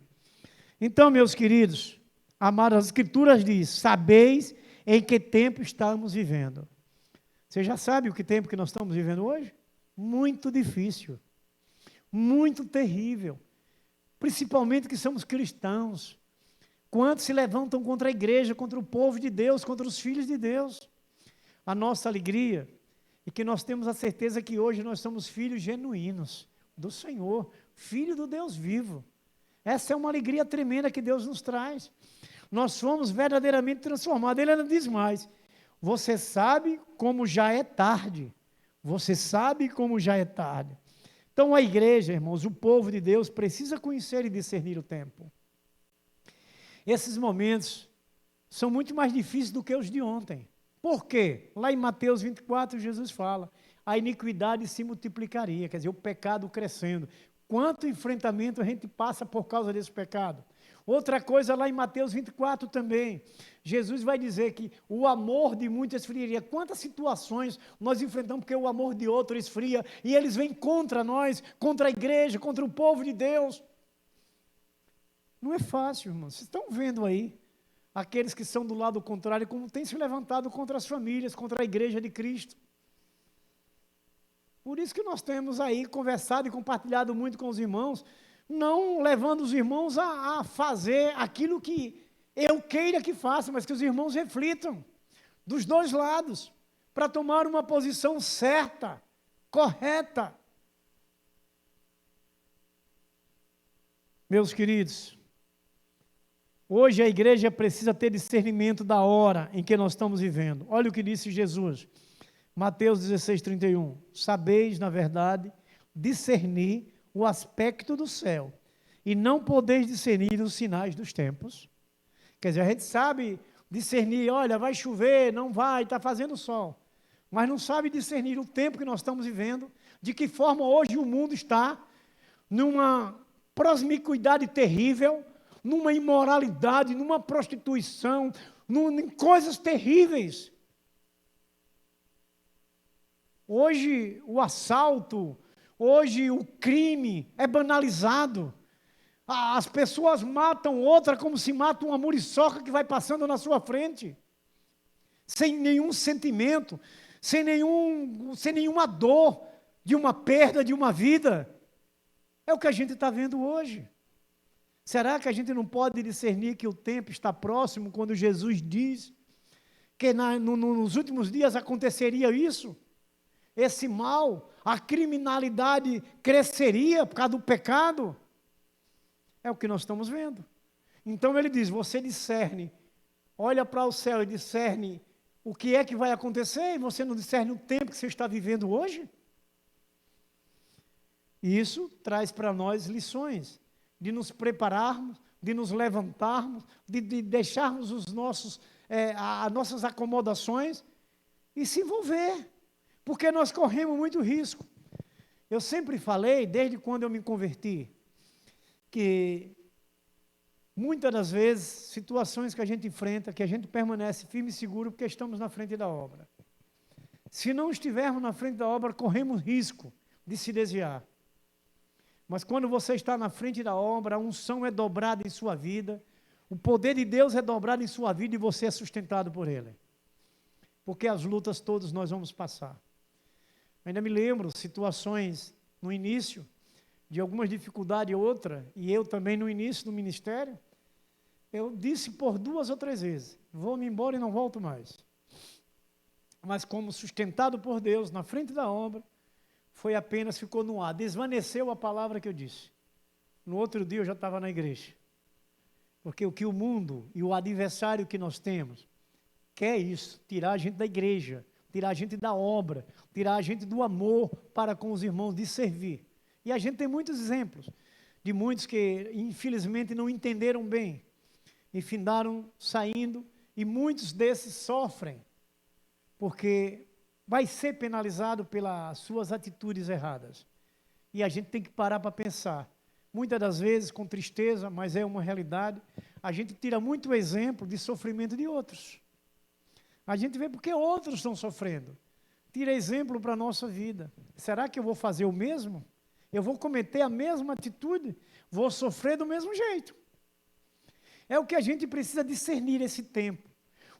Então, meus queridos, amados, as Escrituras diz, sabeis em que tempo estamos vivendo. Você já sabe o que tempo que nós estamos vivendo hoje? Muito difícil. Muito terrível, principalmente que somos cristãos. Quantos se levantam contra a igreja, contra o povo de Deus, contra os filhos de Deus? A nossa alegria é que nós temos a certeza que hoje nós somos filhos genuínos do Senhor, filho do Deus vivo. Essa é uma alegria tremenda que Deus nos traz. Nós fomos verdadeiramente transformados. Ele ainda diz mais, você sabe como já é tarde. Você sabe como já é tarde. Então a igreja, irmãos, o povo de Deus precisa conhecer e discernir o tempo. Esses momentos são muito mais difíceis do que os de ontem. Por quê? Lá em Mateus 24, Jesus fala, a iniquidade se multiplicaria, quer dizer, o pecado crescendo. Quanto enfrentamento a gente passa por causa desse pecado? Outra coisa lá em Mateus 24 também, Jesus vai dizer que o amor de muitos esfriaria. Quantas situações nós enfrentamos porque o amor de outro esfria e eles vêm contra nós, contra a igreja, contra o povo de Deus. Não é fácil, irmãos. Vocês estão vendo aí aqueles que são do lado contrário, como têm se levantado contra as famílias, contra a igreja de Cristo. Por isso que nós temos aí conversado e compartilhado muito com os irmãos, não levando os irmãos a fazer aquilo que eu queira que faça, mas que os irmãos reflitam dos dois lados, para tomar uma posição certa, correta. Meus queridos, hoje a igreja precisa ter discernimento da hora em que nós estamos vivendo. Olha o que disse Jesus, Mateus 16:31. Sabeis, na verdade, discernir o aspecto do céu, e não podeis discernir os sinais dos tempos. Quer dizer, a gente sabe discernir, olha, vai chover, não vai, está fazendo sol, mas não sabe discernir o tempo que nós estamos vivendo, de que forma hoje o mundo está, numa promiscuidade terrível, numa imoralidade, numa prostituição, em coisas terríveis. Hoje o assalto, hoje o crime é banalizado. As pessoas matam outra como se mata uma muriçoca que vai passando na sua frente, sem nenhum sentimento, sem nenhuma dor de uma perda de uma vida. É o que a gente está vendo hoje. Será que a gente não pode discernir que o tempo está próximo quando Jesus diz que nos últimos dias aconteceria isso? Esse mal, a criminalidade cresceria por causa do pecado? É o que nós estamos vendo. Então ele diz, você discerne, olha para o céu e discerne o que é que vai acontecer, e você não discerne o tempo que você está vivendo hoje? E isso traz para nós lições, de nos prepararmos, de nos levantarmos, de deixarmos as nossas acomodações e se envolver, porque nós corremos muito risco. Eu sempre falei, desde quando eu me converti, que muitas das vezes, situações que a gente enfrenta, que a gente permanece firme e seguro porque estamos na frente da obra. Se não estivermos na frente da obra, corremos risco de se desviar. Mas quando você está na frente da obra, a unção é dobrada em sua vida, o poder de Deus é dobrado em sua vida e você é sustentado por Ele. Porque as lutas todos nós vamos passar. Ainda me lembro situações no início, de algumas dificuldades e outra, e eu também no início do ministério, eu disse por 2 ou 3 vezes, vou-me embora e não volto mais. Mas como sustentado por Deus, na frente da obra, ficou no ar, desvaneceu a palavra que eu disse. No outro dia eu já estava na igreja. Porque o que o mundo e o adversário que nós temos quer isso, tirar a gente da igreja, tirar a gente da obra, tirar a gente do amor para com os irmãos, de servir. E a gente tem muitos exemplos de muitos que, infelizmente, não entenderam bem e findaram saindo, e muitos desses sofrem, porque vai ser penalizado pelas suas atitudes erradas. E a gente tem que parar para pensar. Muitas das vezes, com tristeza, mas é uma realidade, a gente tira muito exemplo de sofrimento de outros. A gente vê porque outros estão sofrendo. Tira exemplo para a nossa vida. Será que eu vou fazer o mesmo? Eu vou cometer a mesma atitude? Vou sofrer do mesmo jeito. É o que a gente precisa discernir esse tempo.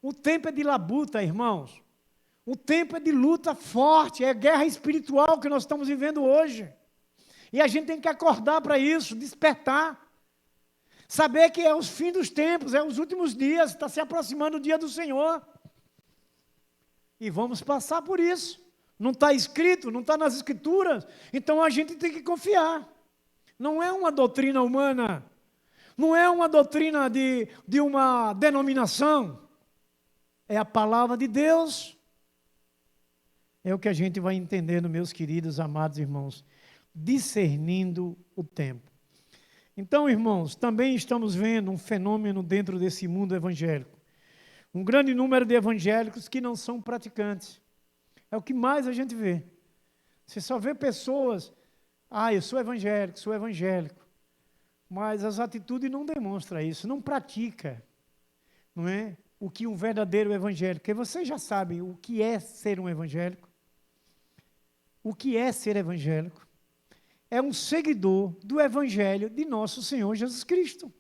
O tempo é de labuta, irmãos. O tempo é de luta forte, é guerra espiritual que nós estamos vivendo hoje. E a gente tem que acordar para isso, despertar. Saber que é os fins dos tempos, é os últimos dias, está se aproximando o dia do Senhor. E vamos passar por isso. Não está escrito, não está nas Escrituras, então a gente tem que confiar. Não é uma doutrina humana, não é uma doutrina de uma denominação, é a palavra de Deus. É o que a gente vai entendendo, meus queridos, amados irmãos, discernindo o tempo. Então, irmãos, também estamos vendo um fenômeno dentro desse mundo evangélico. Um grande número de evangélicos que não são praticantes. É o que mais a gente vê. Você só vê pessoas, eu sou evangélico. Mas as atitudes não demonstram isso, não pratica, não é? O que um verdadeiro evangélico, porque vocês já sabem o que é ser um evangélico. O que é ser evangélico? É um seguidor do evangelho de nosso Senhor Jesus Cristo.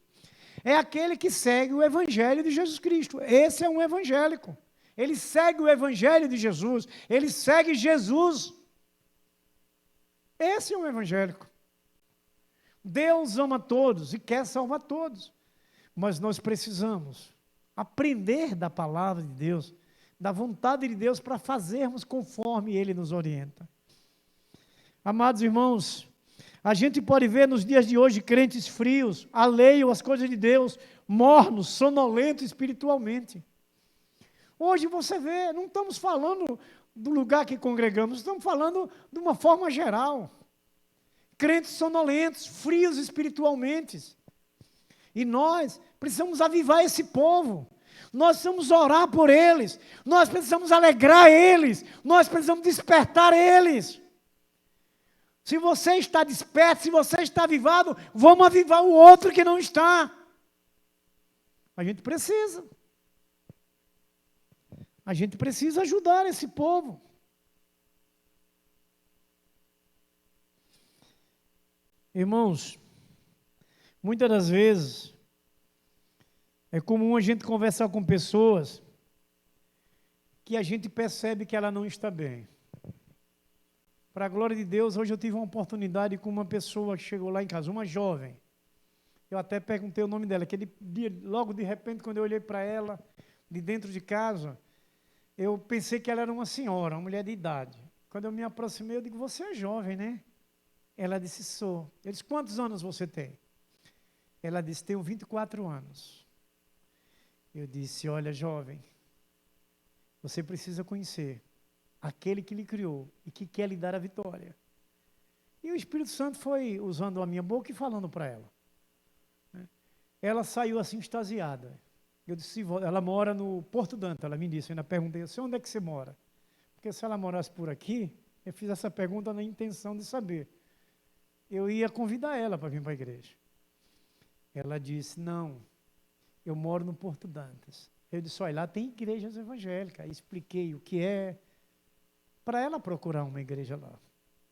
É aquele que segue o evangelho de Jesus Cristo. Esse é um evangélico. Ele segue o evangelho de Jesus, ele segue Jesus. Esse é um evangélico. Deus ama todos e quer salvar todos. Mas nós precisamos aprender da palavra de Deus, da vontade de Deus, para fazermos conforme Ele nos orienta. Amados irmãos, a gente pode ver nos dias de hoje crentes frios, alheios às coisas de Deus, mornos, sonolentos espiritualmente. Hoje você vê, não estamos falando do lugar que congregamos, estamos falando de uma forma geral. Crentes sonolentos, frios espiritualmente. E nós precisamos avivar esse povo. Nós precisamos orar por eles. Nós precisamos alegrar eles. Nós precisamos despertar eles. Se você está desperto, se você está avivado, vamos avivar o outro que não está. A gente precisa. A gente precisa ajudar esse povo. Irmãos, muitas das vezes é comum a gente conversar com pessoas que a gente percebe que ela não está bem. Para a glória de Deus, hoje eu tive uma oportunidade com uma pessoa que chegou lá em casa, uma jovem. Eu até perguntei o nome dela, logo de repente, quando eu olhei para ela, de dentro de casa, eu pensei que ela era uma senhora, uma mulher de idade. Quando eu me aproximei, eu digo, você é jovem, né? Ela disse, sou. Eu disse, quantos anos você tem? Ela disse, tenho 24 anos. Eu disse, olha, jovem, você precisa conhecer aquele que lhe criou e que quer lhe dar a vitória. E o Espírito Santo foi usando a minha boca e falando para ela. Ela saiu assim extasiada. Eu disse, ela mora no Porto Dantas, ela me disse, eu ainda perguntei, onde é que você mora? Porque se ela morasse por aqui, eu fiz essa pergunta na intenção de saber. Eu ia convidar ela para vir para a igreja. Ela disse, não, eu moro no Porto Dantas. Eu disse, olha, lá tem igrejas evangélicas. Expliquei o que é, para ela procurar uma igreja lá.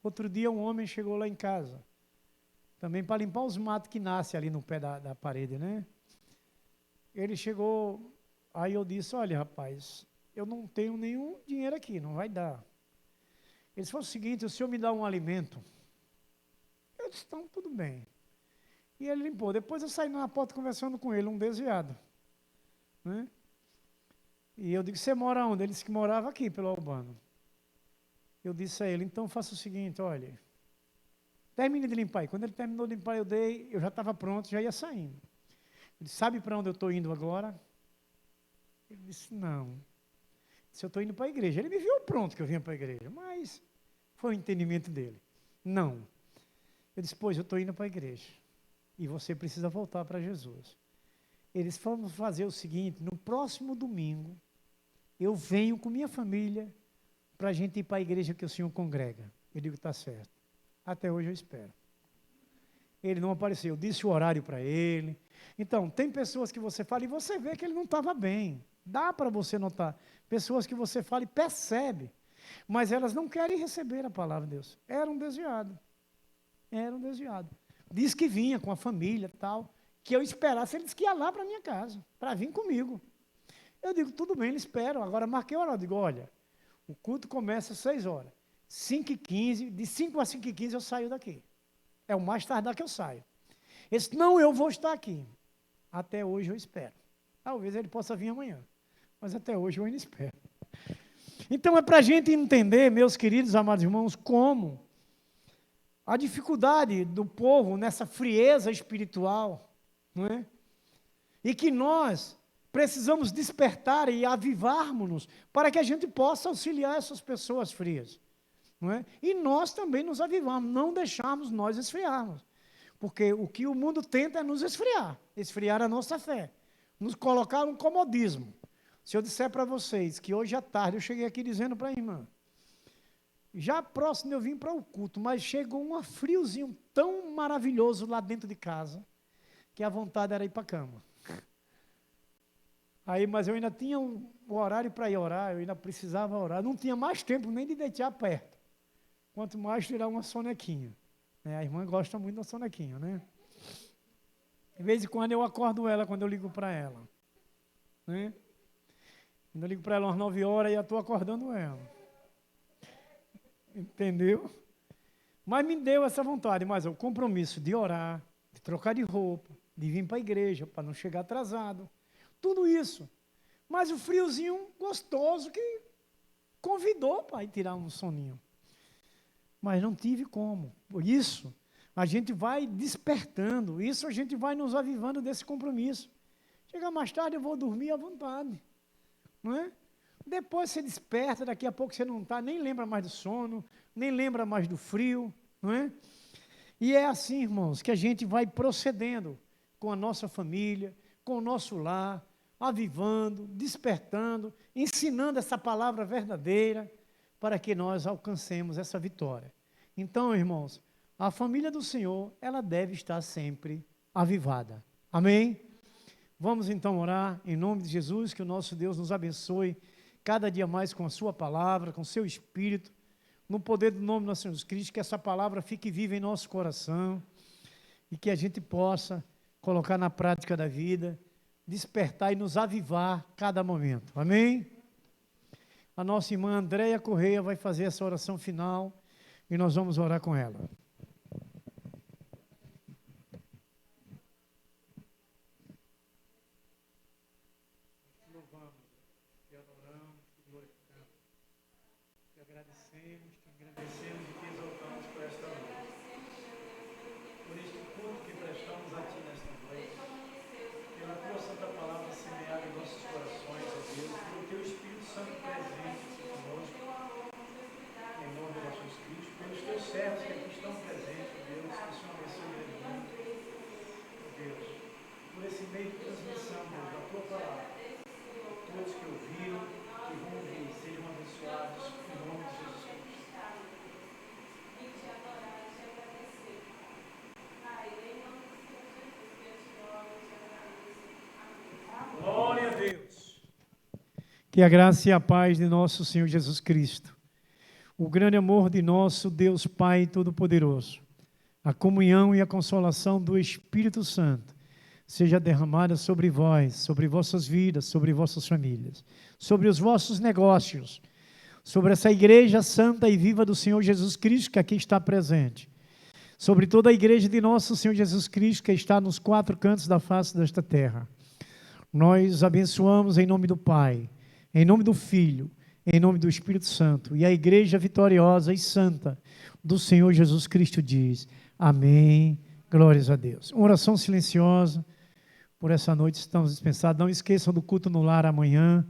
Outro dia um homem chegou lá em casa, também para limpar os matos que nascem ali no pé da parede, né? Ele chegou, aí eu disse, olha rapaz, eu não tenho nenhum dinheiro aqui, não vai dar. Ele disse, o seguinte, o senhor me dá um alimento? Eu disse, então, tudo bem. E ele limpou. Depois eu saí na porta conversando com ele, um desviado. Né? E eu disse, você mora onde? Ele disse que morava aqui, pelo Albano. Eu disse a ele, então faça o seguinte, olha, termine de limpar. E quando ele terminou de limpar, eu já estava pronto, já ia saindo. Ele disse, sabe para onde eu estou indo agora? Ele disse, não. Se eu estou indo para a igreja. Ele me viu pronto que eu vinha para a igreja, mas foi o entendimento dele. Não. Eu disse, pois, eu estou indo para a igreja. E você precisa voltar para Jesus. Eles vamos fazer o seguinte, no próximo domingo, eu venho com minha família para a gente ir para a igreja que o senhor congrega. Eu digo, está certo. Até hoje eu espero. Ele não apareceu. Eu disse o horário para ele. Então, tem pessoas que você fala e você vê que ele não estava bem. Dá para você notar. Pessoas que você fala e percebe. Mas elas não querem receber a palavra de Deus. Era um desviado. Diz que vinha com a família e tal, que eu esperasse, ele disse que ia lá para a minha casa, para vir comigo. Eu digo, tudo bem, ele espera. Agora marquei o horário, eu digo, olha, o culto começa às 6 horas. 5h15, de 5 a 5h15 eu saio daqui. É o mais tardar que eu saio. Ele disse, não, eu vou estar aqui. Até hoje eu espero. Talvez ele possa vir amanhã, mas até hoje eu ainda espero. Então é para a gente entender, meus queridos, amados irmãos, como a dificuldade do povo nessa frieza espiritual, não é? E que nós precisamos despertar e avivarmos-nos para que a gente possa auxiliar essas pessoas frias. não é? E nós também nos avivamos, não deixarmos nós esfriarmos. Porque o que o mundo tenta é nos esfriar a nossa fé, nos colocar no comodismo. Se eu disser para vocês que hoje à tarde eu cheguei aqui dizendo para a irmã, já próximo eu vim para o culto, mas chegou um friozinho tão maravilhoso lá dentro de casa, que a vontade era ir para a cama. Aí, mas eu ainda tinha o horário para ir orar, eu ainda precisava orar, não tinha mais tempo nem de deitar perto, quanto mais tirar uma sonequinha. A irmã gosta muito da sonequinha, né? De vez em quando eu acordo ela, quando eu ligo para ela. Né? Quando eu ligo para ela umas 9 horas, eu estou acordando ela. Entendeu? Mas me deu essa vontade, mas o compromisso de orar, de trocar de roupa, de vir para a igreja, para não chegar atrasado. Tudo isso. Mas o friozinho gostoso que convidou para ir tirar um soninho. Mas não tive como. Por isso, a gente vai despertando, isso a gente vai nos avivando desse compromisso. Chega mais tarde, eu vou dormir à vontade. Não é? Depois você desperta, daqui a pouco você não está, nem lembra mais do sono, nem lembra mais do frio. Não é? E é assim, irmãos, que a gente vai procedendo com a nossa família, com o nosso lar, avivando, despertando, ensinando essa palavra verdadeira, para que nós alcancemos essa vitória. Então, irmãos, a família do Senhor, ela deve estar sempre avivada. Amém? Vamos então orar em nome de Jesus, que o nosso Deus nos abençoe cada dia mais com a sua palavra, com o seu Espírito, no poder do nome do nosso Senhor Jesus Cristo, que essa palavra fique viva em nosso coração e que a gente possa colocar na prática da vida, despertar e nos avivar cada momento. Amém? A nossa irmã Andréia Correia vai fazer essa oração final e nós vamos orar com ela. Te louvamos, te adoramos, te glorificamos, te agradecemos e te exaltamos por esta noite. Por este culto que prestamos a ti nesta noite, pela tua santa palavra semeada em nossos corações, ó Deus, pelo teu Espírito Santo presente conosco, em nome de Jesus Cristo, pelos teus servos que aqui estão presentes, ó Deus, que o Senhor abençoe grandemente, ó Deus, por esse meio de transmissão, Deus, da tua palavra. Todos que ouviram, que vão ouvir, sejam abençoados, em nome de Jesus Cristo. Glória a Deus. Que a graça e a paz de nosso Senhor Jesus Cristo, o grande amor de nosso Deus Pai Todo-Poderoso, a comunhão e a consolação do Espírito Santo, seja derramada sobre vós, sobre vossas vidas, sobre vossas famílias, sobre os vossos negócios, sobre essa igreja santa e viva do Senhor Jesus Cristo que aqui está presente, sobre toda a igreja de nosso Senhor Jesus Cristo que está nos 4 cantos da face desta terra. Nós abençoamos em nome do Pai, em nome do Filho, em nome do Espírito Santo, e a igreja vitoriosa e santa do Senhor Jesus Cristo diz, amém, glórias a Deus. Uma oração silenciosa, por essa noite estamos dispensados. Não esqueçam do culto no lar amanhã,